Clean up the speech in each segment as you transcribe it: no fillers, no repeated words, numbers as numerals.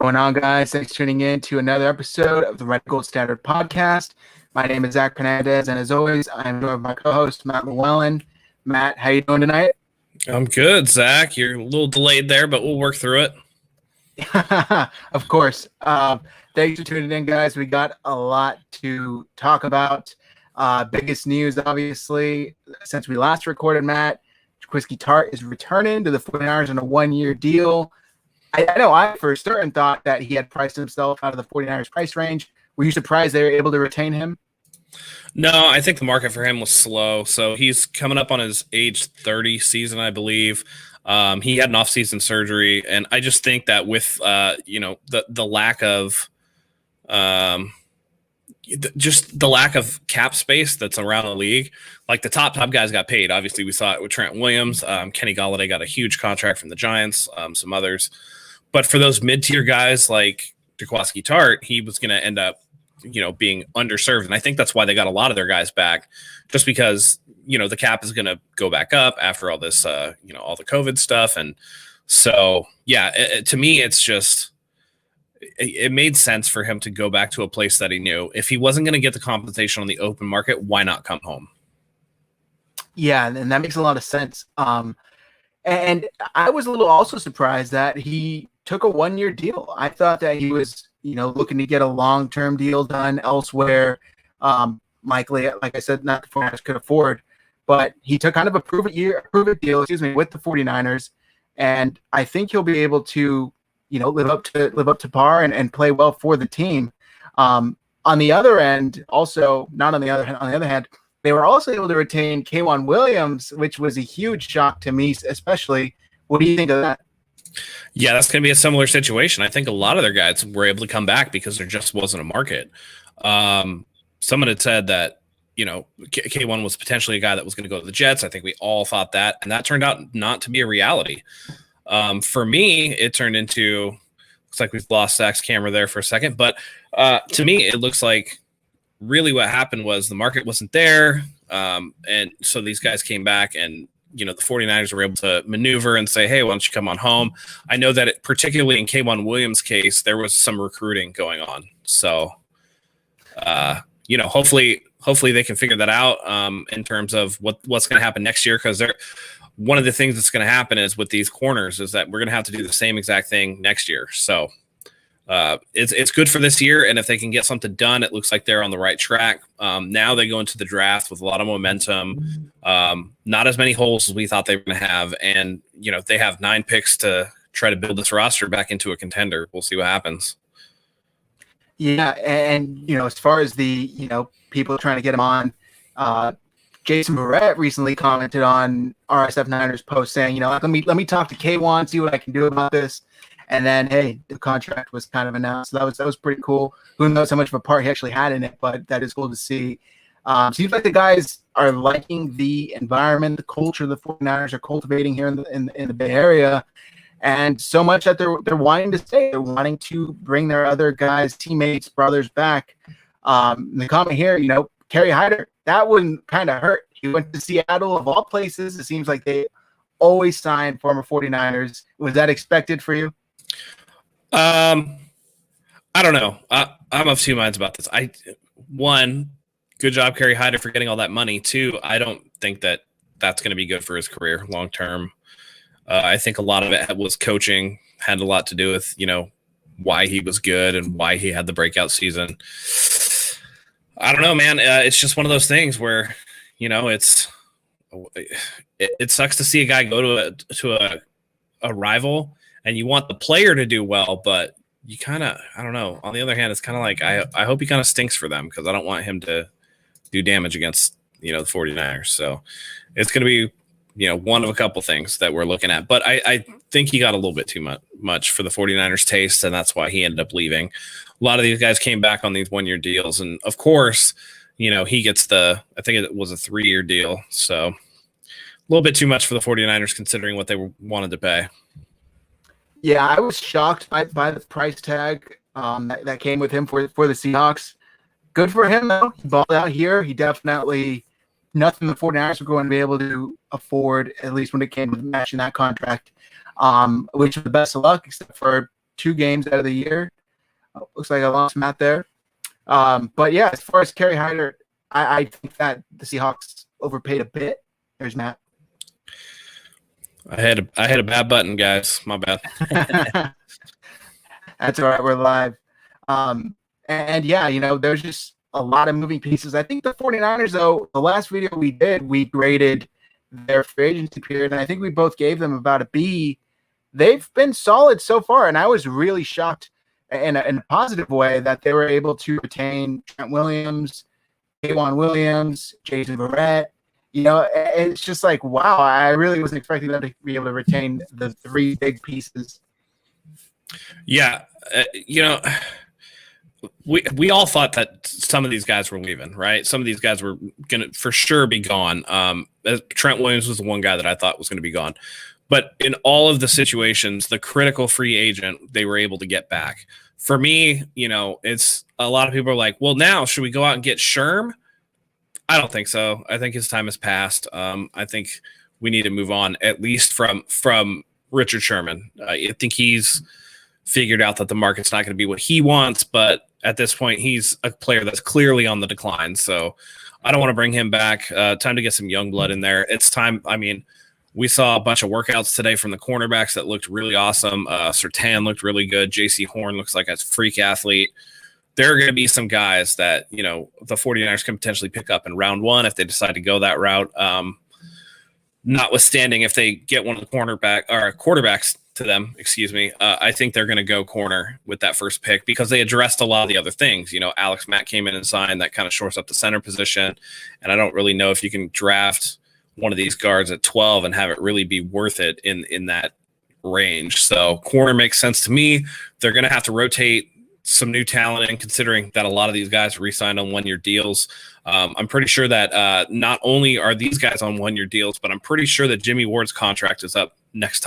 Going on, guys? Thanks for tuning in to another episode of the Red Gold Standard Podcast. My name is Zach Hernandez, and as always, I'm joined by my co-host Matt Llewellyn. Matt, how you doing tonight? I'm good, Zach. You're a little delayed there, but we'll work through it. Of course. Thanks for tuning in, guys. We got a lot to talk about. Biggest news, obviously, since we last recorded, Matt, Jaquiski Tartt is returning to the 49ers on a one-year deal. I know I, for certain, thought that he had priced himself out of the 49ers price range. Were you surprised they were able to retain him? No, I think the market for him was slow. So he's coming up on his age 30 season, I believe. He had an off-season surgery, and I just think that with the lack of just the lack of cap space that's around the league, like the top guys got paid. Obviously, we saw it with Trent Williams. Kenny Golladay got a huge contract from the Giants. Some others. But for those mid-tier guys like Jaquiski Tartt, he was going to end up, being underserved. And I think that's why they got a lot of their guys back, just because, the cap is going to go back up after all this, all the COVID stuff. And so, yeah, to me, it's just, it made sense for him to go back to a place that he knew. If he wasn't going to get the compensation on the open market, why not come home? Yeah, and that makes a lot of sense. And I was a little also surprised that he took a one-year deal. I thought that he was, looking to get a long-term deal done elsewhere. Likely, like I said, not the 49ers could afford, but he took kind of a prove-it deal, with the 49ers. And I think he'll be able to, live up to par and play well for the team. On the other end, also, not on the other hand, they were also able to retain K'Waun Williams, which was a huge shock to me, especially. What do you think of that? Yeah, that's going to be a similar situation. I think a lot of their guys were able to come back because there just wasn't a market. Someone had said that, K1 was potentially a guy that was going to go to the Jets. I think we all thought that, and that turned out not to be a reality. For me, it turned into, looks like we've lost Zach's camera there for a second, but to me, it looks like really what happened was the market wasn't there. And so these guys came back and, the 49ers were able to maneuver and say, hey, why don't you come on home? I know that particularly in K'Waun Williams' case, there was some recruiting going on. So, hopefully they can figure that out in terms of what's going to happen next year. Because one of the things that's going to happen is with these corners is that we're going to have to do the same exact thing next year. So it's good for this year. And if they can get something done, it looks like they're on the right track. Now they go into the draft with a lot of momentum, not as many holes as we thought they were going to have. And, they have 9 picks to try to build this roster back into a contender. We'll see what happens. Yeah. And, as far as the, people trying to get him on, Jason Barrett recently commented on RSF Niners post saying, let me talk to K'Waun, see what I can do about this. And then, hey, the contract was kind of announced. So that was pretty cool. Who knows how much of a part he actually had in it, but that is cool to see. Seems like the guys are liking the environment, the culture the 49ers are cultivating here in the Bay Area. And so much that they're wanting to stay. They're wanting to bring their other guys, teammates, brothers back. The comment here, Kerry Hyder, that wouldn't kind of hurt. He went to Seattle, of all places. It seems like they always sign former 49ers. Was that expected for you? I don't know. I'm of two minds about this. One, good job, Kerry Hyder, for getting all that money. Two, I don't think that that's going to be good for his career long term. I think a lot of it was coaching, had a lot to do with, why he was good and why he had the breakout season. I don't know, man. It's just one of those things where, it sucks to see a guy go to a rival and you want the player to do well, but you kind of, I don't know. On the other hand, it's kind of like, I hope he kind of stinks for them because I don't want him to do damage against, the 49ers. So it's going to be, one of a couple things that we're looking at. But I think he got a little bit too much for the 49ers taste, and that's why he ended up leaving. A lot of these guys came back on these one-year deals. And, of course, he gets I think it was a 3-year deal. So a little bit too much for the 49ers considering what they wanted to pay. Yeah, I was shocked by the price tag that came with him for the Seahawks. Good for him, though. He balled out here. He definitely – nothing the 49ers were going to be able to afford, at least when it came to matching that contract. Wish him the best of luck, except for 2 games out of the year. Looks like I lost Matt there. But yeah, as far as Kerry Hyder, I think that the Seahawks overpaid a bit. There's Matt. I hit a bad button, guys. My bad. That's all right. We're live. And yeah, there's just a lot of moving pieces. I think the 49ers, though, the last video we did, we graded their free agency period, and I think we both gave them about a B. They've been solid so far, and I was really shocked in a positive way that they were able to retain Trent Williams, K'Waun Williams, Jason Verrett. It's just like, wow, I really wasn't expecting them to be able to retain the 3 big pieces. Yeah, we all thought that some of these guys were leaving, right? Some of these guys were going to for sure be gone. Trent Williams was the one guy that I thought was going to be gone. But in all of the situations, the critical free agent, they were able to get back. For me, it's a lot of people are like, well, now should we go out and get Sherm? I don't think so. I think his time has passed. I think we need to move on, at least from Richard Sherman. I think he's figured out that the market's not going to be what he wants, but at this point, he's a player that's clearly on the decline. So I don't want to bring him back. Time to get some young blood in there. It's time. I mean, we saw a bunch of workouts today from the cornerbacks that looked really awesome. Surtain looked really good. JC Horn looks like a freak athlete. There are going to be some guys that, the 49ers can potentially pick up in round 1 if they decide to go that route. Notwithstanding, if they get one of the quarterbacks to them, I think they're going to go corner with that first pick because they addressed a lot of the other things. Alex Mack came in and signed. That kind of shores up the center position. And I don't really know if you can draft one of these guards at 12 and have it really be worth it in that range. So corner makes sense to me. They're going to have to rotate some new talent in, considering that a lot of these guys re-signed on 1-year deals. I'm pretty sure that not only are these guys on 1-year deals, but I'm pretty sure that Jimmy Ward's contract is up next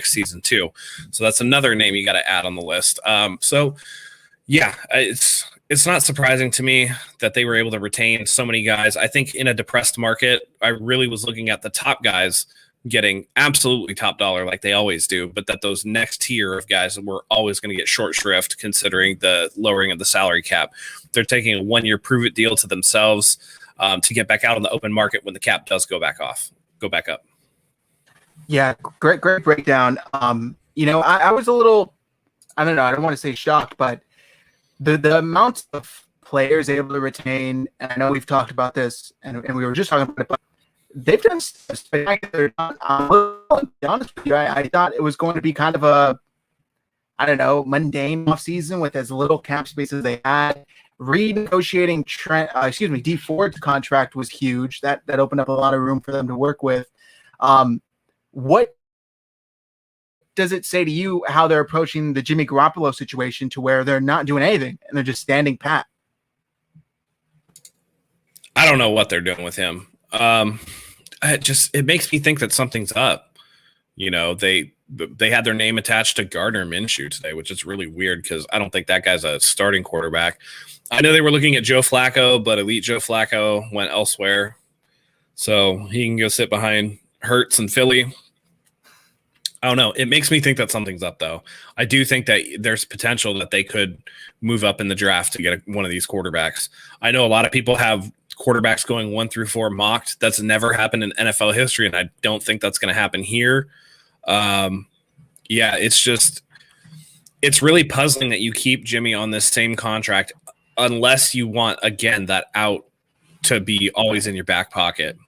season too. So that's another name you got to add on the list. So yeah, it's not surprising to me that they were able to retain so many guys. I think in a depressed market, I really was looking at the top guys getting absolutely top dollar like they always do, but that those next tier of guys were always going to get short shrift considering the lowering of the salary cap. They're taking a 1-year prove it deal to themselves to get back out on the open market when the cap does go back up. Yeah, great breakdown. I was a little, I don't know, I don't want to say shocked, but the amount of players able to retain, and I know we've talked about this, and we were just talking about it, but they've done spectacular. To be honest with you, I thought it was going to be kind of a, I don't know, mundane offseason with as little cap space as they had. Renegotiating Dee Ford's contract was huge. That opened up a lot of room for them to work with. What does it say to you how they're approaching the Jimmy Garoppolo situation to where they're not doing anything and they're just standing pat? I don't know what they're doing with him. It makes me think that something's up. They had their name attached to Gardner Minshew today, which is really weird because I don't think that guy's a starting quarterback. I know they were looking at Joe Flacco, but elite Joe Flacco went elsewhere. So he can go sit behind Hurts in Philly. I don't know. It makes me think that something's up, though. I do think that there's potential that they could move up in the draft to get one of these quarterbacks. I know a lot of people have quarterbacks going 1 through 4 mocked. That's never happened in NFL history, and I don't think that's going to happen here. It's really puzzling that you keep Jimmy on this same contract unless you want, again, that out to be always in your back pocket,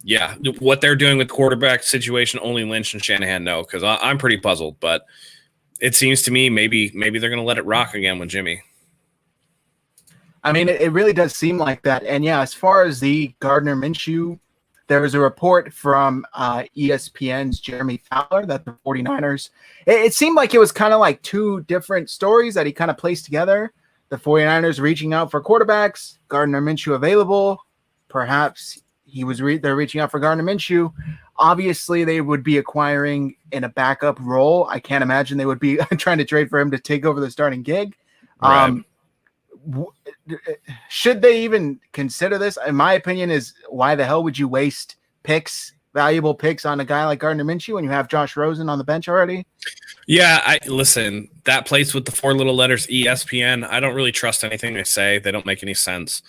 Yeah, what they're doing with quarterback situation, only Lynch and Shanahan know, because I'm pretty puzzled. But it seems to me maybe they're going to let it rock again with Jimmy. I mean, it really does seem like that. And yeah, as far as the Gardner Minshew, there was a report from ESPN's Jeremy Fowler that the 49ers, it seemed like it was kind of like 2 different stories that he kind of placed together. The 49ers reaching out for quarterbacks, Gardner Minshew available. Perhaps they're reaching out for Gardner Minshew. Obviously, they would be acquiring in a backup role. I can't imagine they would be trying to trade for him to take over the starting gig. Right. Should they even consider this? In my opinion, is why the hell would you waste picks valuable picks on a guy like Gardner Minshew when you have Josh Rosen on the bench already? Yeah, I listen. That place with the four little letters ESPN. I don't really trust anything they say. They don't make any sense.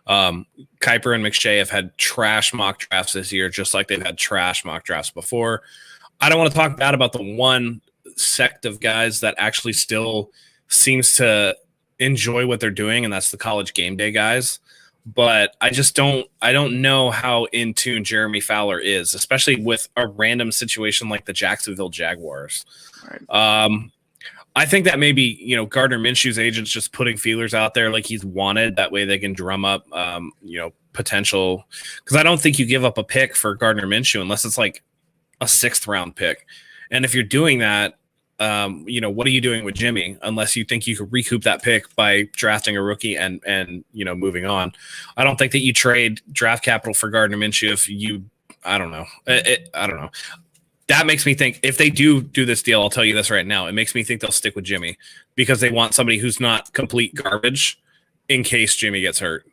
Kuiper and McShay have had trash mock drafts this year, just like they've had trash mock drafts before. I don't want to talk bad about the one sect of guys that actually still seems to enjoy what they're doing, and that's the college game day guys. But I don't know how in tune Jeremy Fowler is, especially with a random situation like the Jacksonville Jaguars. Right. I think that maybe, Gardner Minshew's agent's just putting feelers out there like he's wanted. That way they can drum up, potential. Because I don't think you give up a pick for Gardner Minshew unless it's like a 6th round pick. And if you're doing that, what are you doing with Jimmy unless you think you could recoup that pick by drafting a rookie and moving on? I don't think that you trade draft capital for Gardner Minshew if you, I don't know. I don't know. That makes me think if they do this deal, I'll tell you this right now. It makes me think they'll stick with Jimmy because they want somebody who's not complete garbage in case Jimmy gets hurt.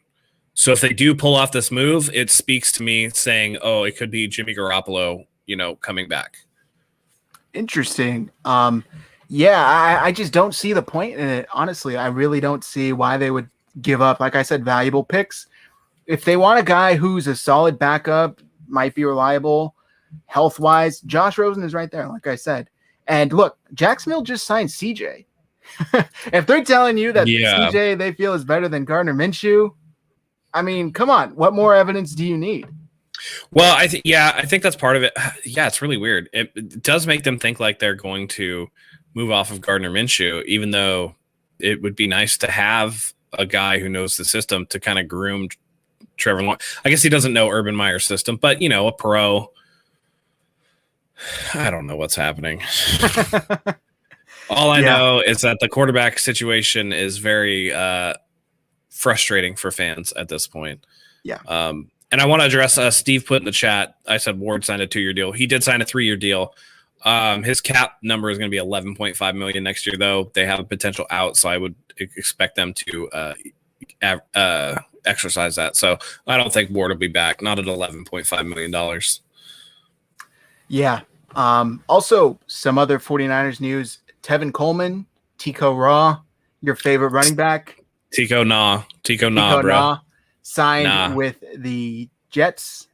So if they do pull off this move, it speaks to me saying, oh, it could be Jimmy Garoppolo, coming back. Interesting. I just don't see the point in it. Honestly, I really don't see why they would give up, like I said, valuable picks. If they want a guy who's a solid backup, might be reliable, health-wise, Josh Rosen is right there, like I said. And look, Jacksonville just signed CJ. If they're telling you that CJ they feel is better than Gardner Minshew, I mean, come on. What more evidence do you need? Well, I think that's part of it. Yeah, it's really weird. It does make them think like they're going to move off of Gardner Minshew, even though it would be nice to have a guy who knows the system to kind of groom Trevor Lawrence. I guess he doesn't know Urban Meyer's system, but, a pro. I don't know what's happening. All I know is that the quarterback situation is very frustrating for fans at this point. Yeah. And I want to address Steve put in the chat. I said Ward signed a 2-year deal. He did sign a 3-year deal. His cap number is going to be $11.5 million next year, though. They have a potential out, so I would expect them to exercise that. So I don't think Ward will be back. Not at $11.5 million. Yeah. Also, some other 49ers news. Tevin Coleman, Tico Raw, your favorite running back. Tico Nah, bro. Signed with the Jets.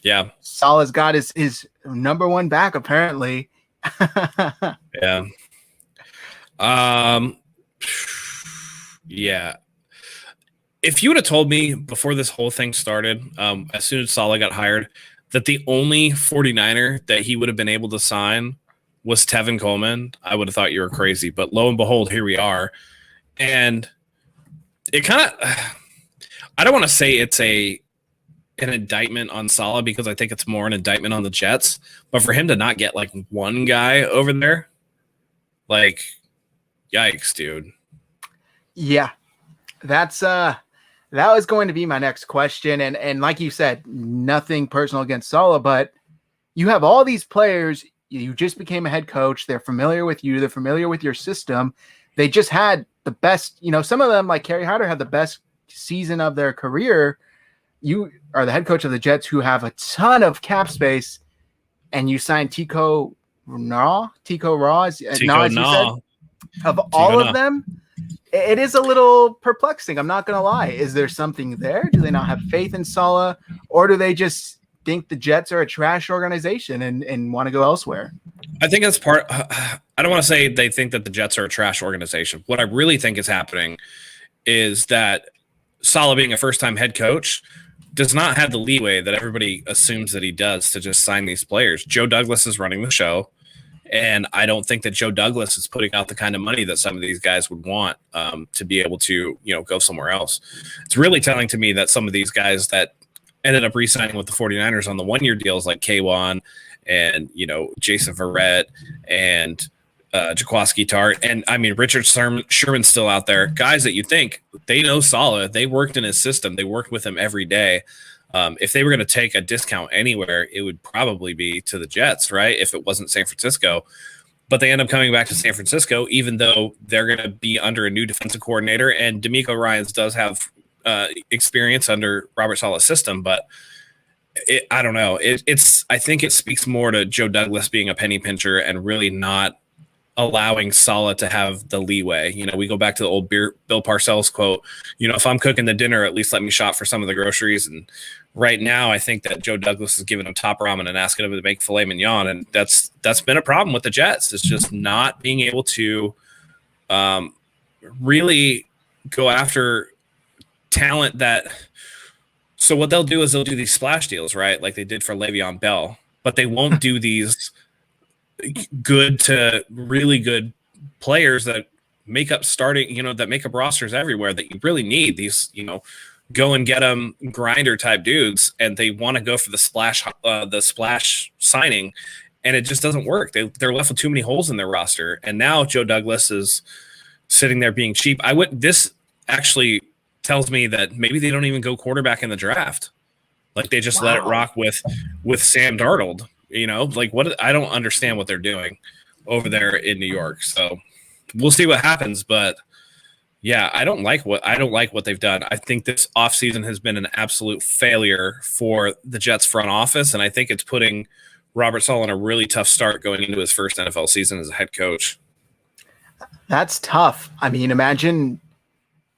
Yeah. Salah's got his number one back, apparently. Yeah. Yeah. If you would have told me before this whole thing started, as soon as Salah got hired, that the only 49er that he would have been able to sign was Tevin Coleman, I would have thought you were crazy. But lo and behold, here we are. And it kind of, I don't want to say it's an indictment on Salah because I think it's more an indictment on the Jets. But for him to not get like one guy over there, like, yikes, dude. Yeah, that was going to be my next question. And like you said, nothing personal against Salah, but you have all these players. You just became a head coach. They're familiar with you. They're familiar with your system. They just had the best, some of them like Kerry Hyder had the best season of their career. You are the head coach of the Jets who have a ton of cap space, and you signed Tico Raw. Of all of them, it is a little perplexing. I'm not going to lie. Is there something there? Do they not have faith in Salah, or do they just think the Jets are a trash organization and want to go elsewhere? I think that's part. I don't want to say they think that the Jets are a trash organization. What I really think is happening is that Salah, being a first-time head coach, does not have the leeway that everybody assumes that he does to just sign these players. Joe Douglas is running the show, and I don't think that Joe Douglas is putting out the kind of money that some of these guys would want to be able to, go somewhere else. It's really telling to me that some of these guys that ended up re-signing with the 49ers on the 1-year deals like K1 and, Jason Verrett and Jaquiski Tart. And I mean, Richard Sherman's still out there. Guys that you think they know Salah, they worked in his system. They worked with him every day. If they were going to take a discount anywhere, it would probably be to the Jets, right? If it wasn't San Francisco. But they end up coming back to San Francisco, even though they're going to be under a new defensive coordinator. And DeMeco Ryans does have experience under Robert Saleh's system, but I don't know. I think it speaks more to Joe Douglas being a penny pincher and really not allowing Saleh to have the leeway. You know, we go back to the old Bill Parcells quote, you know, if I'm cooking the dinner, at least let me shop for some of the groceries. And right now, I think that Joe Douglas is giving him top ramen and asking him to make filet mignon. And that's been a problem with the Jets. It's just not being able to really go after talent that. So what they'll do is they'll do these splash deals, right? Like they did for Le'Veon Bell, but they won't do these good to really good players that make up starting, you know, that make up rosters everywhere that you really need. These, you know, go and get them grinder type dudes, and they want to go for the splash signing, and it just doesn't work. They're left with too many holes in their roster, and now Joe Douglas is sitting there being cheap. This actually tells me that maybe they don't even go quarterback in the draft. Like they just let it rock with Sam Darnold, you know, like what, I don't understand what they're doing over there in New York. So we'll see what happens, but yeah, I don't like what they've done. I think this offseason has been an absolute failure for the Jets front office. And I think it's putting Robert Saleh in a really tough start going into his first NFL season as a head coach. That's tough. I mean, imagine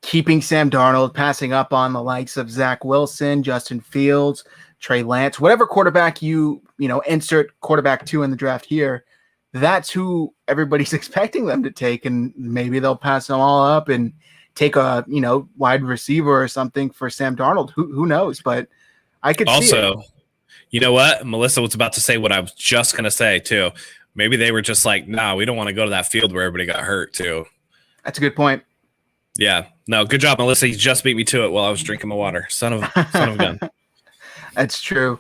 keeping Sam Darnold, passing up on the likes of Zach Wilson, Justin Fields, Trey Lance, whatever quarterback you insert quarterback 2 in the draft here. That's who everybody's expecting them to take, and maybe they'll pass them all up and take a wide receiver or something for Sam Darnold. Who knows? But I could also, see it. You know what? Melissa was about to say what I was just going to say too. Maybe they were just like, "No, we don't want to go to that field where everybody got hurt too." That's a good point. Yeah. No, good job, Melissa. You just beat me to it while I was drinking my water. Son of a gun. That's true.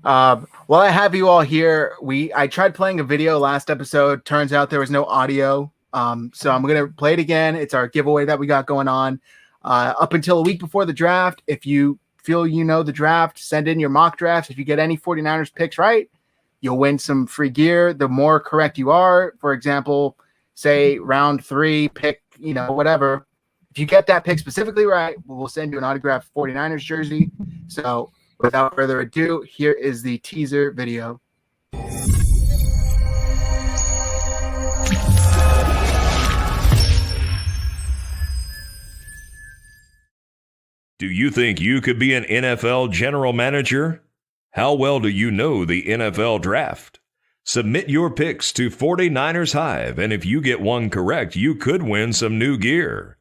Well, I have you all here. I tried playing a video last episode. Turns out there was no audio. So I'm going to play it again. It's our giveaway that we got going on up until a week before the draft. If you feel the draft, send in your mock drafts. If you get any 49ers picks right, you'll win some free gear. The more correct you are, for example, say round 3, pick, whatever. If you get that pick specifically right, we'll send you an autographed 49ers jersey. So without further ado, here is the teaser video. Do you think you could be an NFL general manager? How well do you know the NFL draft? Submit your picks to 49ers Hive, and if you get one correct, you could win some new gear.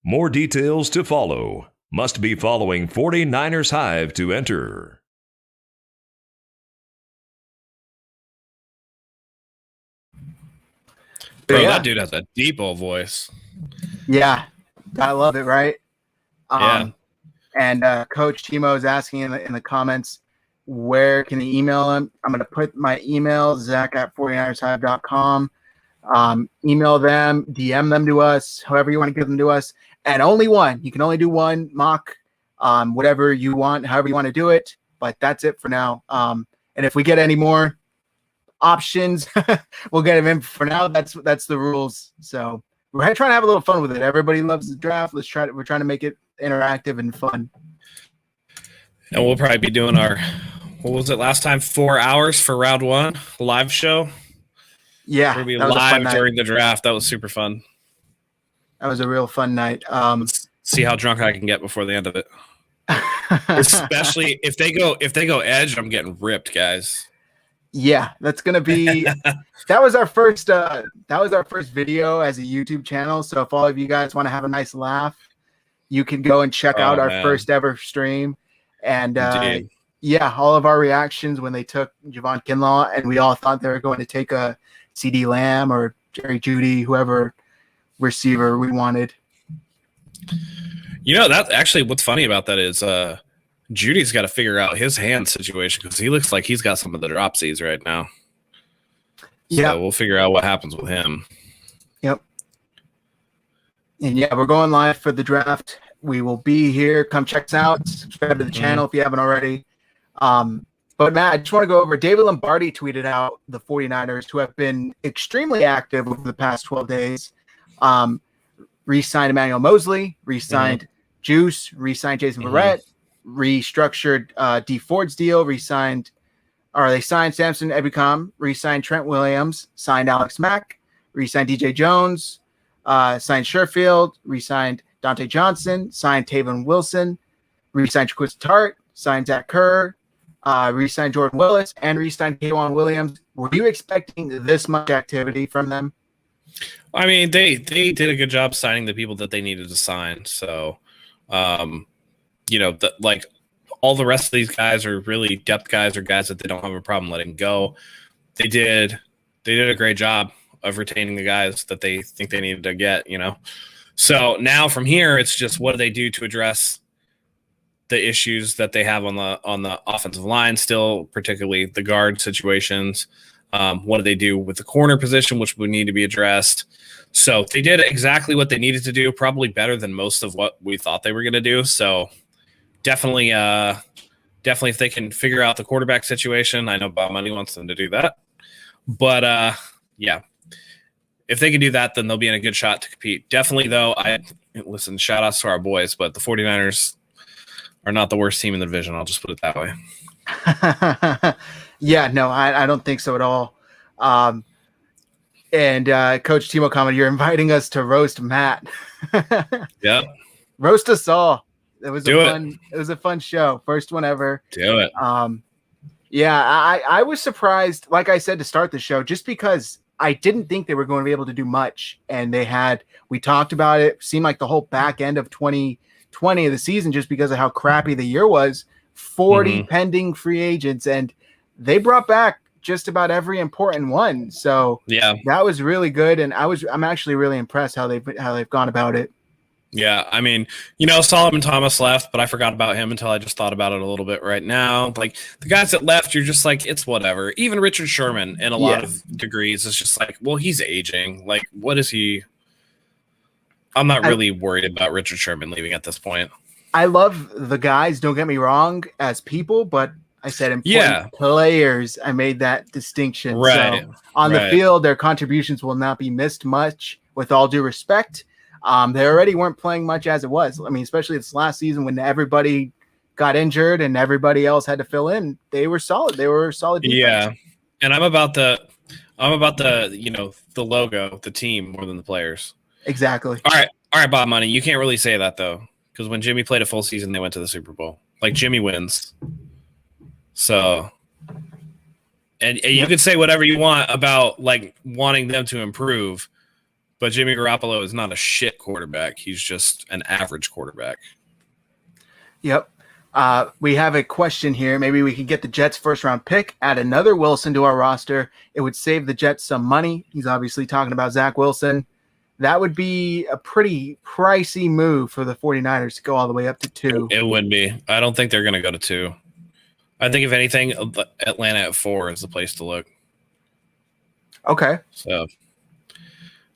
More details to follow. Must be following 49ers Hive to enter. Bro, that dude has a deep old voice. Yeah, I love it, right? Yeah. And Coach Timo is asking in the comments, where can he email him? I'm going to put my email, zach@49ershive.com. Email them, DM them to us, however you want to give them to us. And only one. You can only do one mock, whatever you want, however you want to do it. But that's it for now. And if we get any more options, we'll get them in. For now, that's the rules. So we're trying to have a little fun with it. Everybody loves the draft. We're trying to make it interactive and fun. And we'll probably be doing our, what was it last time? 4 hours for round 1 live show. Yeah, we'll be live during the draft. That was super fun. That was a real fun night. Let's see how drunk I can get before the end of it. Especially if they go edge, I'm getting ripped, guys. Yeah, that's gonna be. That was our first video as a YouTube channel. So if all of you guys want to have a nice laugh, you can go and check out our first ever stream. And yeah, all of our reactions when they took Javon Kinlaw, and we all thought they were going to take a CD Lamb or Jerry Jeudy, whoever receiver we wanted. That's actually what's funny about that is Judy's got to figure out his hand situation because he looks like he's got some of the dropsies right now. Yeah, so we'll figure out what happens with him. Yep. And yeah, we're going live for the draft. We will be here. Come check us out. Subscribe to the channel if you haven't already. But Matt, I just want to go over. David Lombardi tweeted out the 49ers, who have been extremely active over the past 12 days. Re-signed Emmanuel Mosley, re-signed Juice, re-signed Jason Verrett, restructured D Ford's deal, they signed Samson Ebukam, re-signed Trent Williams, signed Alex Mack, re-signed DJ Jones, signed Sherfield, re-signed Dante Johnson, signed Taven Wilson, re-signed Chris Tart, signed Zach Kerr, re-signed Jordan Willis, and re-signed K'Waun Williams. Were you expecting this much activity from them? I mean, they did a good job signing the people that they needed to sign. So, like all the rest of these guys are really depth guys or guys that they don't have a problem letting go. They did a great job of retaining the guys that they think they needed to get, So now from here, it's just what do they do to address the issues that they have on the offensive line still, particularly the guard situations. What do they do with the corner position, which would need to be addressed? So they did exactly what they needed to do, probably better than most of what we thought they were going to do. So definitely if they can figure out the quarterback situation, I know Bob Money wants them to do that. But yeah, if they can do that, then they'll be in a good shot to compete. Definitely, though, shout outs to our boys, but the 49ers are not the worst team in the division. I'll just put it that way. Yeah, no, I don't think so at all. And Coach Timo commented, you're inviting us to roast Matt. Yeah. Roast us all. It was a fun show. First one ever. Do it. Yeah, I was surprised, like I said, to start the show, just because I didn't think they were going to be able to do much. And we talked about it, seemed like the whole back end of 2020 of the season, just because of how crappy the year was, 40 pending free agents, and they brought back just about every important one. So yeah, that was really good. And I'm actually really impressed how they've gone about it. Yeah, I mean, Solomon Thomas left, but I forgot about him until I just thought about it a little bit right now. Like the guys that left, you're just like, it's whatever. Even Richard Sherman, in a lot of degrees, is just like, well, he's aging. Like, what is he? I'm not really worried about Richard Sherman leaving at this point. I love the guys, don't get me wrong, as people, but I said important players. I made that distinction. Right. So on the field, their contributions will not be missed much, with all due respect. They already weren't playing much as it was. I mean, especially this last season when everybody got injured and everybody else had to fill in. They were solid. They were solid defense. Yeah. And I'm about the the logo, the team, more than the players. Exactly. All right, Bob Money. You can't really say that though, because when Jimmy played a full season, they went to the Super Bowl. Like Jimmy wins. So, and you could say whatever you want about like wanting them to improve. But Jimmy Garoppolo is not a shit quarterback. He's just an average quarterback. Yep. We have a question here. Maybe we could get the Jets' first-round pick, add another Wilson to our roster. It would save the Jets some money. He's obviously talking about Zach Wilson. That would be a pretty pricey move for the 49ers to go all the way up to 2. It would be. I don't think they're going to go to 2. I think, if anything, Atlanta at 4 is the place to look. Okay. So...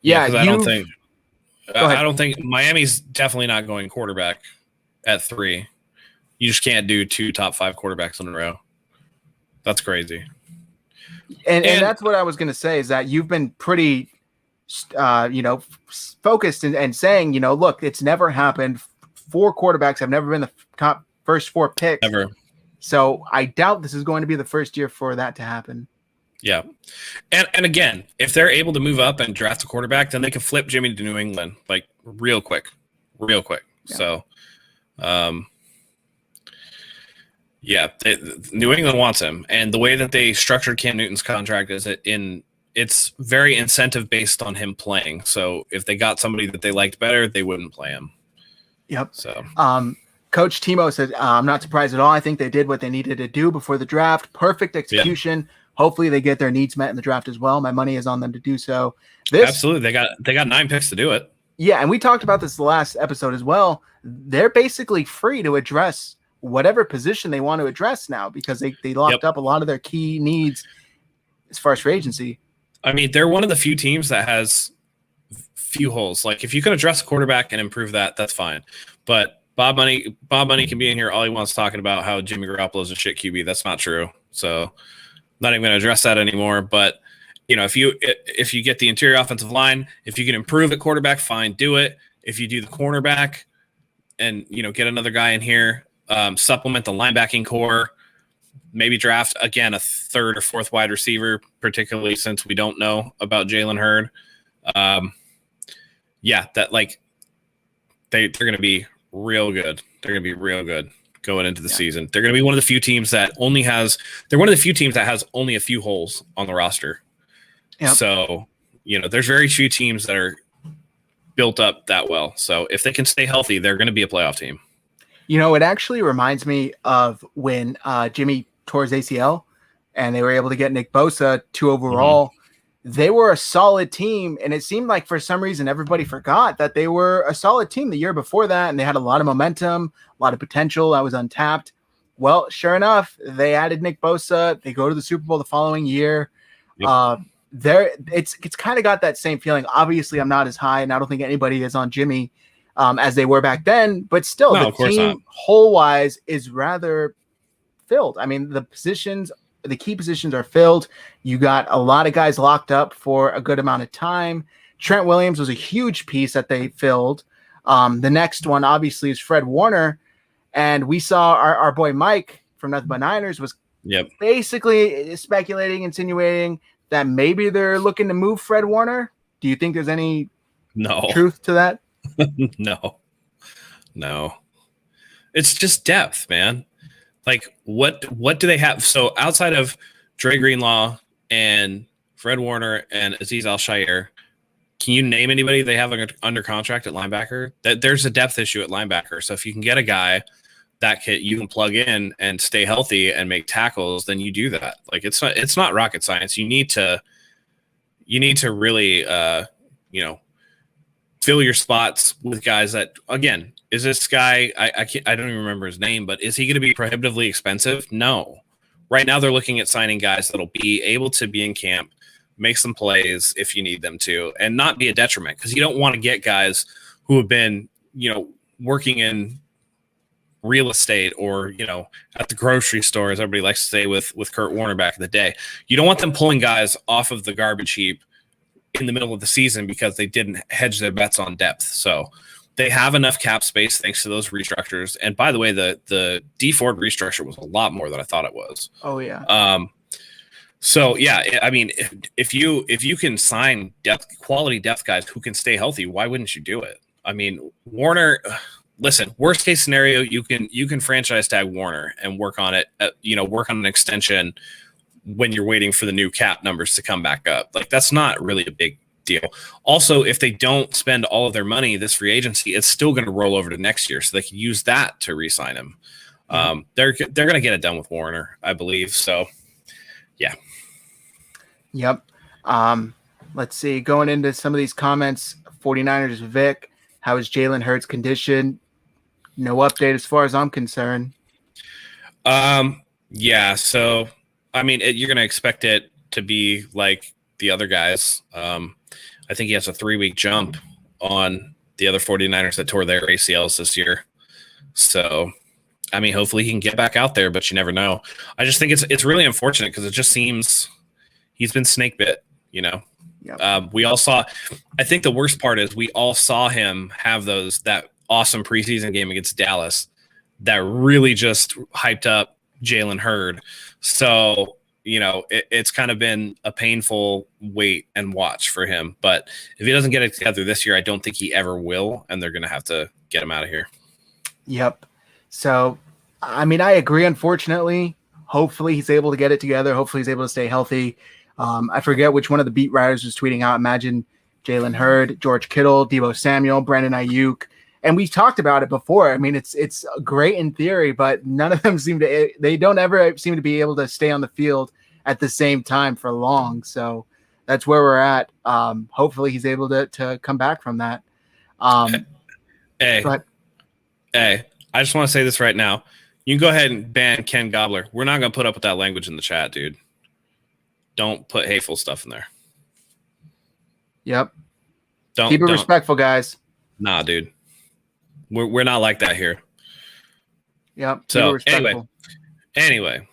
Yeah, I don't think Miami's definitely not going quarterback at 3. You just can't do 2 top 5 quarterbacks in a row. That's crazy. And that's what I was going to say, is that you've been pretty, focused and saying, look, it's never happened. 4 quarterbacks have never been the top first 4 picks. Ever. So I doubt this is going to be the first year for that to happen. Yeah. And again, if they're able to move up and draft a quarterback, then they can flip Jimmy to New England like real quick. Yeah. So, New England wants him. And the way that they structured Cam Newton's contract is it's very incentive based on him playing. So if they got somebody that they liked better, they wouldn't play him. Yep. So, Coach Timo said, I'm not surprised at all. I think they did what they needed to do before the draft. Perfect execution. Yeah. Hopefully they get their needs met in the draft as well. My money is on them to do so. Absolutely. They got 9 picks to do it. Yeah, and we talked about this the last episode as well. They're basically free to address whatever position they want to address now, because they locked up a lot of their key needs as far as free agency. I mean, they're one of the few teams that has few holes. Like, if you can address a quarterback and improve that, that's fine. But Bob Money can be in here all he wants talking about how Jimmy Garoppolo is a shit QB. That's not true. So not even going to address that anymore. But, if you get the interior offensive line, if you can improve at quarterback, fine, do it. If you do the cornerback and, get another guy in here, supplement the linebacking core, maybe draft again a third or fourth wide receiver, particularly since we don't know about Jalen Hurd. That like they're going to be real good. They're going to be real good going into the season. They're going to be one of the few teams that they're one of the few teams that has only a few holes on the roster. Yep. So, there's very few teams that are built up that well. So if they can stay healthy, they're going to be a playoff team. It actually reminds me of when Jimmy tore his ACL and they were able to get Nick Bosa 2 overall. Mm-hmm. They were a solid team, and it seemed like for some reason everybody forgot that they were a solid team the year before that, and they had a lot of momentum, a lot of potential that was untapped. Well, sure enough, they added Nick Bosa. They go to the Super Bowl the following year. Yep. It's kind of got that same feeling. Obviously, I'm not as high, and I don't think anybody is on Jimmy as they were back then, but still, the team whole-wise is rather filled. I mean, the key positions are filled. You got a lot of guys locked up for a good amount of time. Trent Williams was a huge piece that they filled. The next one, obviously, is Fred Warner. And we saw our boy Mike from Nothing But Niners was basically speculating, insinuating that maybe they're looking to move Fred Warner. Do you think there's any truth to that? No. It's just depth, man. Like, what do they have? So outside of Dre Greenlaw and Fred Warner and Azeez Al-Shaair, can you name anybody they have under contract at linebacker? There's a depth issue at linebacker. So if you can get a guy that you can plug in and stay healthy and make tackles, then you do that. Like, it's not rocket science. You need to really fill your spots with guys that, again, is this guy, I don't even remember his name, but is he going to be prohibitively expensive? No. Right now they're looking at signing guys that'll be able to be in camp, make some plays if you need them to, and not be a detriment, because you don't want to get guys who have been, working in real estate or, at the grocery store, as everybody likes to say with Kurt Warner back in the day. You don't want them pulling guys off of the garbage heap in the middle of the season because they didn't hedge their bets on depth. So they have enough cap space thanks to those restructures. And by the way, the D Ford restructure was a lot more than I thought it was. Oh yeah. So yeah, I mean, if you can sign quality depth guys who can stay healthy, why wouldn't you do it? I mean, Warner, listen, worst case scenario, you can franchise tag Warner and work on it, work on an extension when you're waiting for the new cap numbers to come back up. Like, that's not really a big deal. Also, if they don't spend all of their money this free agency, it's still going to roll over to next year, so they can use that to re-sign him. They're going to get it done with Warner, I believe. So, yeah. Yep. Let's see. Going into some of these comments, 49ers Vic, how is Jalen Hurts' condition? No update as far as I'm concerned. Yeah. So, I mean, you're going to expect it to be like the other guys. I think he has a 3-week jump on the other 49ers that tore their ACLs this year. So, I mean, hopefully he can get back out there, but you never know. I just think it's really unfortunate because it just seems he's been snake bit, Yep. We all saw, I think the worst part is we all saw him have that awesome preseason game against Dallas that really just hyped up Jalen Hurd. So, it's kind of been a painful wait and watch for him. But if he doesn't get it together this year, I don't think he ever will, and they're going to have to get him out of here. Yep. So, I mean, I agree, unfortunately. Hopefully he's able to get it together. Hopefully he's able to stay healthy. I forget which one of the beat writers was tweeting out. Imagine Jalen Hurd, George Kittle, Deebo Samuel, Brandon Ayuk. And we talked about it before. I mean, it's great in theory, but none of them they don't ever seem to be able to stay on the field at the same time for long. So that's where we're at. Hopefully he's able to come back from that. Hey, I just want to say this right now. You can go ahead and ban Ken Gobbler. We're not going to put up with that language in the chat, dude. Don't put hateful stuff in there. Yep. Keep it respectful, guys. Nah, dude. We're not like that here. Yep. So anyway.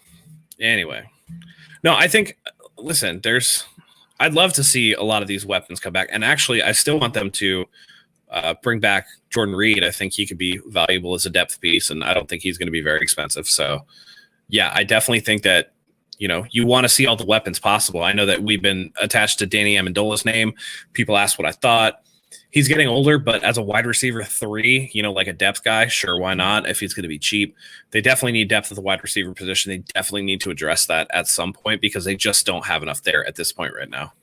No, I think, listen, I'd love to see a lot of these weapons come back. And actually, I still want them to bring back Jordan Reed, I think he could be valuable as a depth piece, and I don't think he's going to be very expensive. So, yeah, I definitely think that, you want to see all the weapons possible. I know that we've been attached to Danny Amendola's name. People ask what I thought. He's getting older, but as a wide receiver 3, like a depth guy, sure, why not? If he's going to be cheap, they definitely need depth at the wide receiver position. They definitely need to address that at some point because they just don't have enough there at this point right now.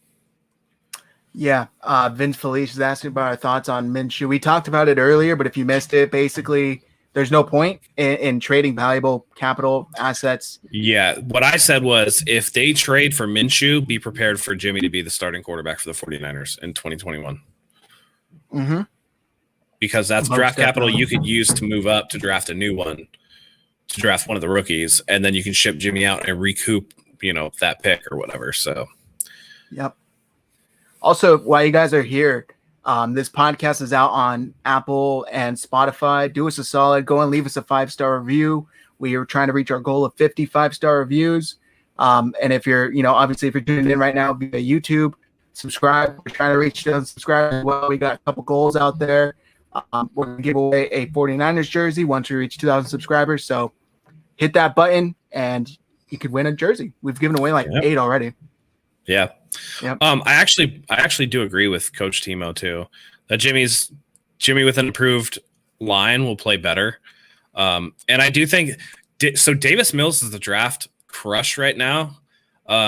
Yeah, Vince Felice is asking about our thoughts on Minshew. We talked about it earlier, but if you missed it, basically there's no point in trading valuable capital assets. Yeah, what I said was if they trade for Minshew, be prepared for Jimmy to be the starting quarterback for the 49ers in 2021. Mm-hmm. Because that's draft capital you could use to move up to draft a new one, to draft one of the rookies, and then you can ship Jimmy out and recoup, that pick or whatever. So, yep. Also, while you guys are here, this podcast is out on Apple and Spotify. Do us a solid. Go and leave us a 5-star review. We are trying to reach our goal of 50 5-star reviews. And if you're, obviously if you're tuning in right now via YouTube, subscribe. We're trying to reach those subscribers as well. We got a couple goals out there. We're going to give away a 49ers jersey once we reach 2,000 subscribers. So hit that button and you could win a jersey. We've given away 8 already. Yeah. Yep. I actually do agree with Coach Timo too, that Jimmy with an improved line will play better. And I do think so. Davis Mills is the draft crush right now.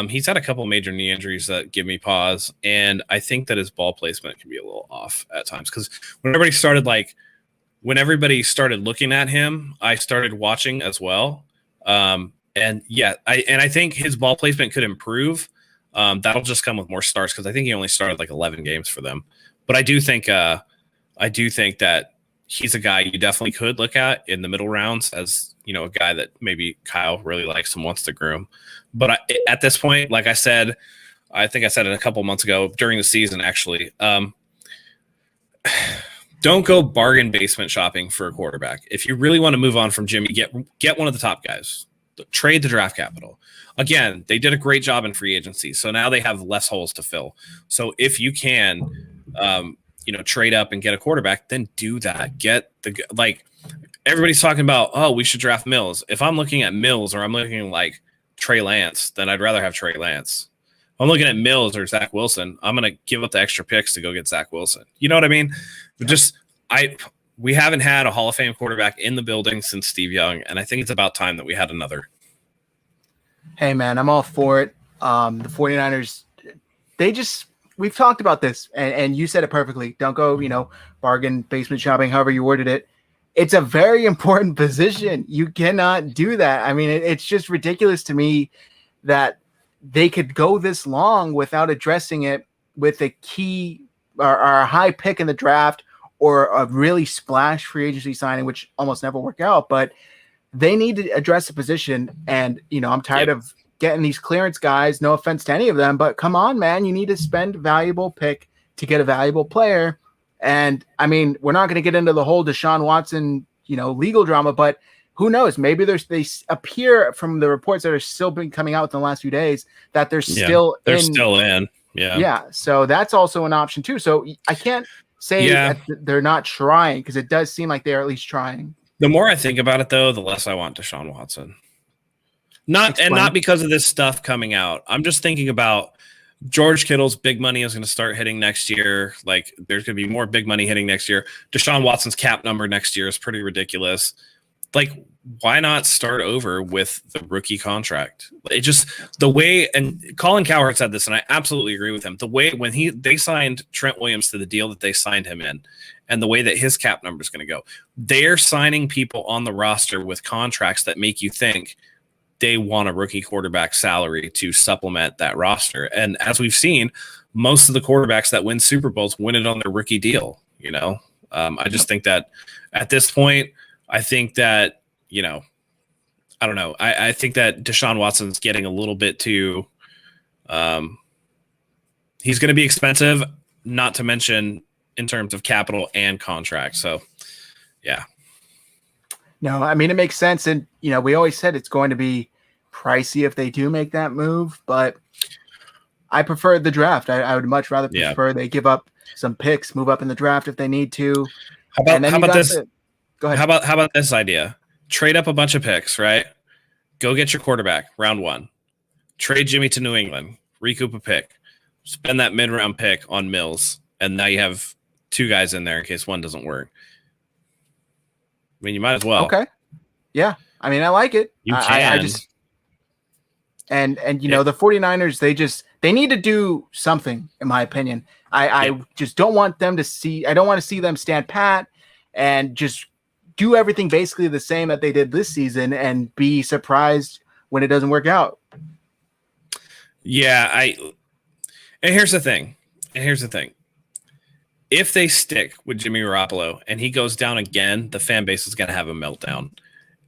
He's had a couple major knee injuries that give me pause. And I think that his ball placement can be a little off at times. Cause when everybody started looking at him, I started watching as well. I think his ball placement could improve. That'll just come with more starts because I think he only started 11 games for them. But I do think that he's a guy you definitely could look at in the middle rounds as a guy that maybe Kyle really likes and wants to groom. But at this point, like I said, I think I said it a couple months ago during the season. Actually, don't go bargain basement shopping for a quarterback. If you really want to move on from Jimmy, get one of the top guys. Trade the draft capital. Again, they did a great job in free agency, so now they have less holes to fill. So if you can, trade up and get a quarterback, then do that. Get everybody's talking about, oh, we should draft Mills. If I'm looking at Mills or I'm looking like Trey Lance, then I'd rather have Trey Lance. If I'm looking at Mills or Zach Wilson, I'm going to give up the extra picks to go get Zach Wilson. You know what I mean? We haven't had a Hall of Fame quarterback in the building since Steve Young, and I think it's about time that we had another. Hey, man, I'm all for it. The 49ers, we've talked about this, and you said it perfectly. Don't go, bargain basement shopping, however you worded it. It's a very important position. You cannot do that. I mean, it's just ridiculous to me that they could go this long without addressing it with a key or a high pick in the draft or a really splash free agency signing, which almost never work out. But they need to address the position. And, I'm tired of getting these clearance guys. No offense to any of them, but come on, man. You need to spend valuable pick to get a valuable player. And, I mean, we're not going to get into the whole Deshaun Watson, legal drama, but who knows? Maybe they appear from the reports that are still been coming out in the last few days that they're still in. Yeah. Yeah. So that's also an option too. So I can't say that they're not trying because it does seem like they're at least trying. The more I think about it, though, the less I want Deshaun Watson. Not because of this stuff coming out. I'm just thinking about George Kittle's big money is going to start hitting next year. There's going to be more big money hitting next year. Deshaun Watson's cap number next year is pretty ridiculous. Why not start over with the rookie contract? It just the way, and Colin Cowherd said this, and I absolutely agree with him. The way when they signed Trent Williams to the deal that they signed him in, and the way that his cap number is going to go, they're signing people on the roster with contracts that make you think they want a rookie quarterback salary to supplement that roster. And as we've seen, most of the quarterbacks that win Super Bowls win it on their rookie deal. I just think that at this point, I think that, I don't know. I think that Deshaun Watson's getting a little bit too he's going to be expensive, not to mention in terms of capital and contract. So, yeah. No, I mean, it makes sense. And, we always said it's going to be pricey if they do make that move. But I prefer the draft. I would much rather Yeah. prefer they give up some picks, move up in the draft if they need to. How about this? Go ahead. How about this idea? Trade up a bunch of picks, right? Go get your quarterback, round 1. Trade Jimmy to New England, recoup a pick, spend that mid-round pick on Mills, and now you have 2 guys in there in case one doesn't work. I mean, you might as well. Okay. Yeah. I mean, I like it. You can. I just and you know, the 49ers, they need to do something, in my opinion. I just don't want them to see. I don't want to see them stand pat and just do everything basically the same that they did this season and be surprised when it doesn't work out. Yeah, and here's the thing. If they stick with Jimmy Garoppolo and he goes down again, the fan base is going to have a meltdown.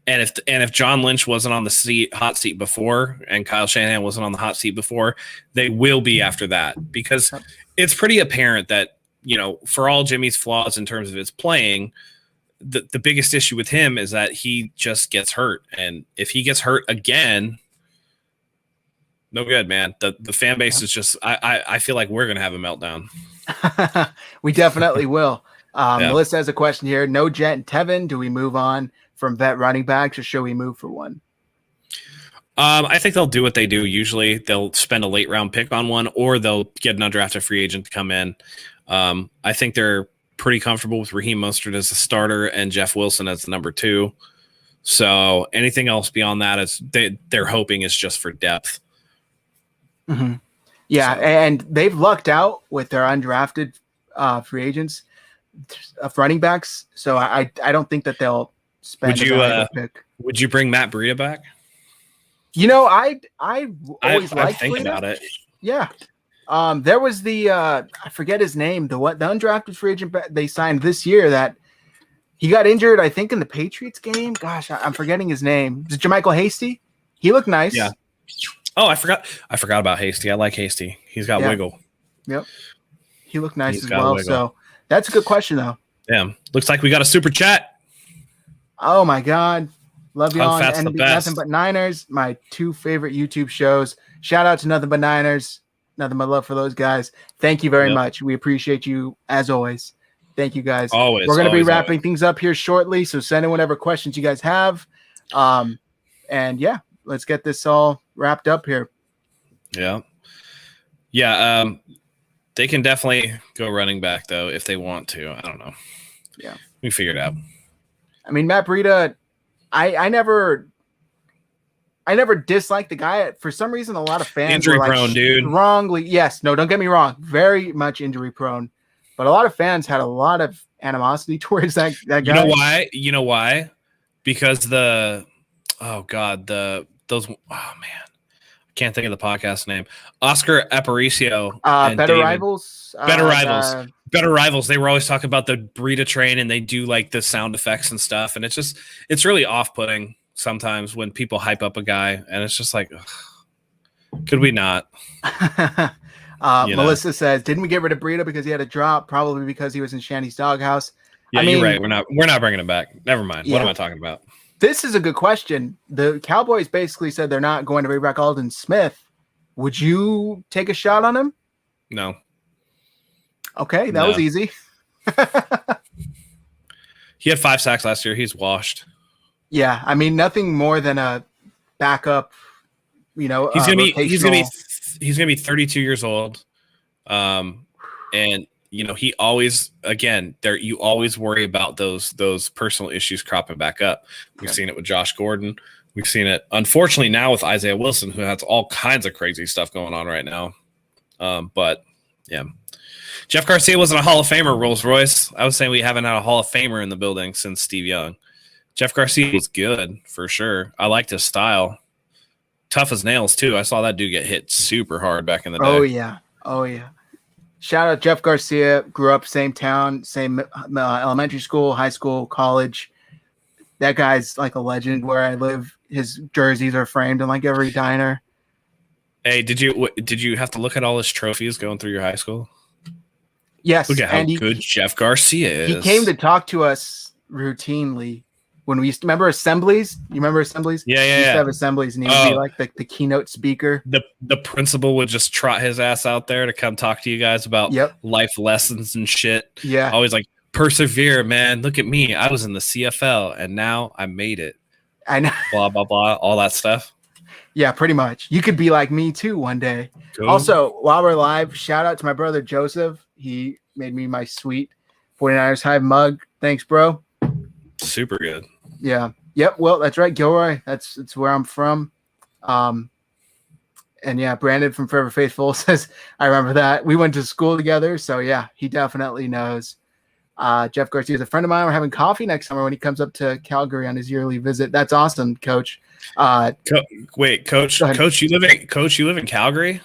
And if John Lynch wasn't on the hot seat before and Kyle Shanahan wasn't on the hot seat before, they will be after that, because it's pretty apparent that, you know, for all Jimmy's flaws in terms of his playing, the biggest issue with him is that he just gets hurt. And if he gets hurt again, no good, man. The fan base is just, I feel like we're going to have a meltdown. We definitely will. Melissa has a question here. No Jet and Tevin. Do we move on from vet running backs, or should we move for one? I think they'll do what they do. Usually they'll spend a late round pick on one, or they'll get an undrafted free agent to come in. I think they're pretty comfortable with Raheem Mostert as the starter and Jeff Wilson as the number 2. So anything else beyond that is they're hoping is just for depth. Mm-hmm. Yeah, so. And they've lucked out with their undrafted free agents of running backs. So I don't think that they'll spend a pick. Would you bring Matt Breida back? You know, I always liked thinking about it. Yeah. There was the I forget his name, the undrafted free agent they signed this year that he got injured, I think, in the Patriots game. Gosh, I'm forgetting his name. Is it JaMychal Hasty? He looked nice. Yeah. Oh, I forgot about Hasty. I like Hasty. He's got wiggle. Yep. He looked nice as well. So that's a good question, though. Yeah. Looks like we got a super chat. Oh my God. Love you all. And Nothing But Niners, my 2 favorite YouTube shows. Shout out to Nothing But Niners. Nothing but love for those guys. Thank you very much. We appreciate you as always. Thank you guys. Always. We're going to be wrapping things up here shortly. So send in whatever questions you guys have. And yeah, let's get this all wrapped up here. Yeah. Yeah. They can definitely go running back though, if they want to. I don't know. Yeah. We figured it out. I mean, Matt Breida, I never disliked the guy. For some reason, a lot of fans injury were prone, dude. Wrongly. Yes. No, don't get me wrong. Very much injury prone. But a lot of fans had a lot of animosity towards that guy. You know why? Because those I can't think of the podcast name. Oscar Aparicio. Better Rivals. Better Rivals. They were always talking about the Breida train, and they do like the sound effects and stuff. And it's really off-putting sometimes when people hype up a guy, and it's just like, ugh, could we not? Melissa says, didn't we get rid of Breida because he had a drop? Probably because he was in Shanny's doghouse. Yeah, you're right. We're not bringing him back. Never mind. Yeah. What am I talking about? This is a good question. The Cowboys basically said they're not going to bring back Aldon Smith. Would you take a shot on him? No. Okay, that was easy. He had 5 sacks last year. He's washed. Yeah, I mean, nothing more than a backup. You know, he's gonna be 32 years old, and you know he always you always worry about those personal issues cropping back up. We've seen it with Josh Gordon. We've seen it, unfortunately, now with Isaiah Wilson, who has all kinds of crazy stuff going on right now. But yeah, Jeff Garcia wasn't a Hall of Famer. Rolls Royce. I was saying we haven't had a Hall of Famer in the building since Steve Young. Jeff Garcia was good for sure. I liked his style. Tough as nails too. I saw that dude get hit super hard back in the day. Oh yeah. Shout out Jeff Garcia. Grew up same town, same elementary school, high school, college. That guy's like a legend where I live. His jerseys are framed in like every diner. Hey, did you have to look at all his trophies going through your high school? Yes. Look at how good Jeff Garcia is. He came to talk to us routinely when we used to remember assemblies. You remember assemblies? Yeah, We yeah, used to yeah. have assemblies, and he would be Oh. like the keynote speaker. The principal would just trot his ass out there to come talk to you guys about Yep. life lessons and shit. Yeah. Always like, persevere, man. Look at me. I was in the CFL and now I made it. I know. Blah, blah, blah. All that stuff. Yeah, pretty much. You could be like me too one day. Cool. Also, while we're live, shout out to my brother Joseph. He made me my sweet 49ers Hive mug. Thanks, bro. Super good. Yeah. Yep. Well, that's right, Gilroy. That's where I'm from. And yeah, Brandon from Forever Faithful says, I remember that. We went to school together. So yeah, he definitely knows. Jeff Garcia is a friend of mine. We're having coffee next summer when he comes up to Calgary on his yearly visit. That's awesome, Coach. Wait, Coach. Go ahead. Coach, you live in Calgary?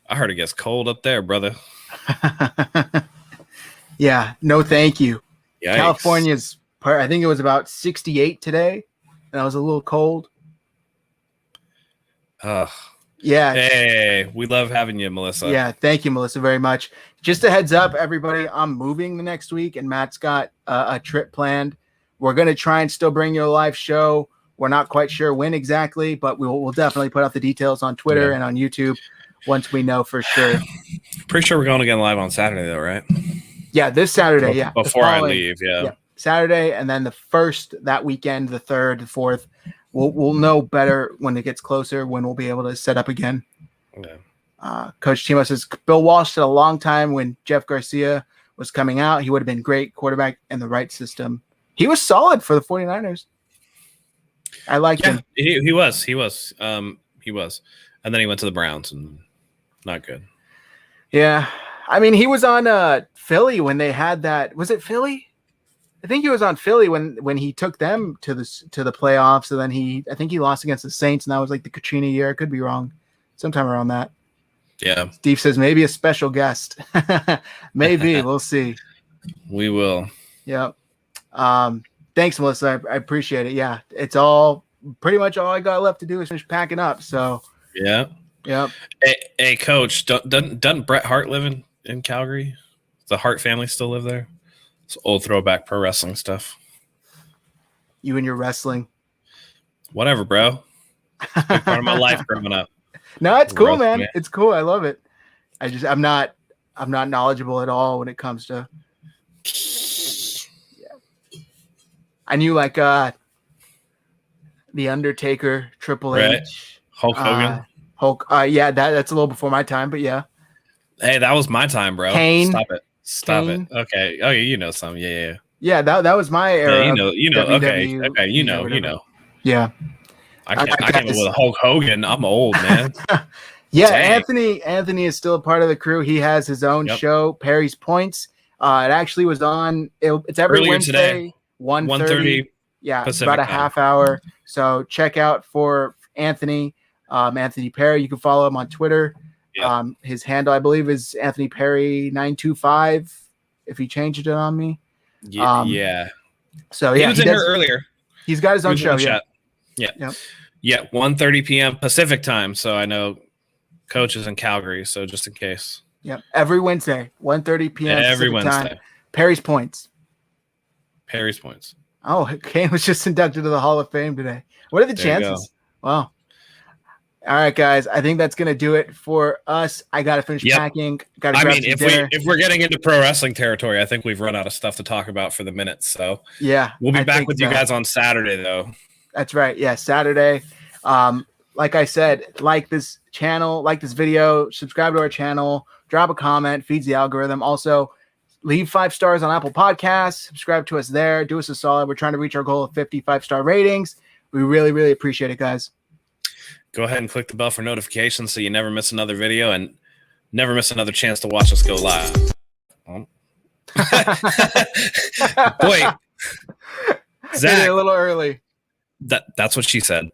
I heard it gets cold up there, brother. Yeah. No, thank you. Yikes. California's I think it was about 68 today, and I was a little cold. Ugh. Yeah. Hey, we love having you, Melissa. Yeah. Thank you, Melissa, very much. Just a heads up, everybody, I'm moving the next week, and Matt's got a trip planned. We're going to try and still bring you a live show. We're not quite sure when exactly, but we'll definitely put out the details on Twitter and on YouTube once we know for sure. Pretty sure we're going again live on Saturday, though, right? Yeah, this Saturday. Yeah. The Before I following- leave, yeah. Saturday, and then the first that weekend, the 3rd, the 4th. We'll know better when it gets closer when we'll be able to set up again. Yeah. Coach Timo says Bill Walsh said a long time when Jeff Garcia was coming out, he would have been great quarterback in the right system. He was solid for the 49ers. I liked him. He was. He was. And then he went to the Browns and not good. Yeah. I mean, he was on Philly when they had that. Was it Philly? I think he was on Philly when he took them to the playoffs, and then I think he lost against the Saints, and that was like the Katrina year. I could be wrong. Sometime around that. Yeah. Steve says maybe a special guest. Maybe. We'll see. We will. Yep. Thanks, Melissa. I appreciate it. Yeah. It's all pretty much all I got left to do is finish packing up. So Yeah. yep. Hey, Coach, doesn't Bret Hart live in Calgary? Does the Hart family still live there? It's old throwback pro wrestling stuff. You and your wrestling. Whatever, bro. It's a big part of my life growing up. No, it's cool, Wrestling, man. yeah. It's cool. I love it. I'm not knowledgeable at all when it comes to. Yeah. I knew like The Undertaker, Triple Right. H, Hulk Hogan. Hulk. Yeah, that's a little before my time, but yeah. Hey, that was my time, bro. Kane. Stop Kane. it. Okay. Oh, you know some. Yeah. Yeah, that was my era. Yeah, of you know. Okay. WWE, You know. whatever. Yeah. I can't live with Hulk Hogan. I'm old, man. Yeah, Dang. Anthony is still a part of the crew. He has his own Yep. show, Perry's Points. It actually was on. It's every Earlier Wednesday, today, 1:30. Yeah, Pacific about a time. half hour. So check out for Anthony, Anthony Perry. You can follow him on Twitter. Yep. His handle, I believe, is Anthony Perry 925. If he changed it on me. Yeah. So He yeah, was in here earlier. he's got his He own was in show. the Yeah. chat. Yeah. Yep. Yeah. 1:30 p.m. Pacific time. So I know Coach is in Calgary. So just in case. Yep. Every Wednesday, 1:30 p.m. Every Pacific time. Wednesday. Perry's Points. Perry's Points. Oh, Kane was just inducted to the Hall of Fame today. What are the There you chances? Wow. All right, guys. I think that's gonna do it for us. I gotta finish Yep. packing. Gotta I grab mean, some dinner. if we're getting into pro wrestling territory, I think we've run out of stuff to talk about for the minute. So Yeah, we'll be I back think with you so. guys on Saturday, though. That's right. Yeah, Saturday. Like I said, like this channel, like this video, subscribe to our channel, drop a comment, feeds the algorithm. Also, leave 5 stars on Apple Podcasts. Subscribe to us there. Do us a solid. We're trying to reach our goal of 55-star ratings. We really, really appreciate it, guys. Go ahead and click the bell for notifications so you never miss another video and never miss another chance to watch us go live. Boy, Hit it Zach, a little early. that's what she said.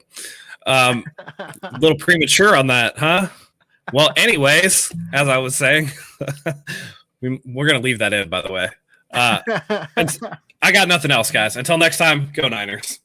A little premature on that, huh? Well, anyways, as I was saying, we're going to leave that in, by the way. I got nothing else, guys. Until next time, go Niners.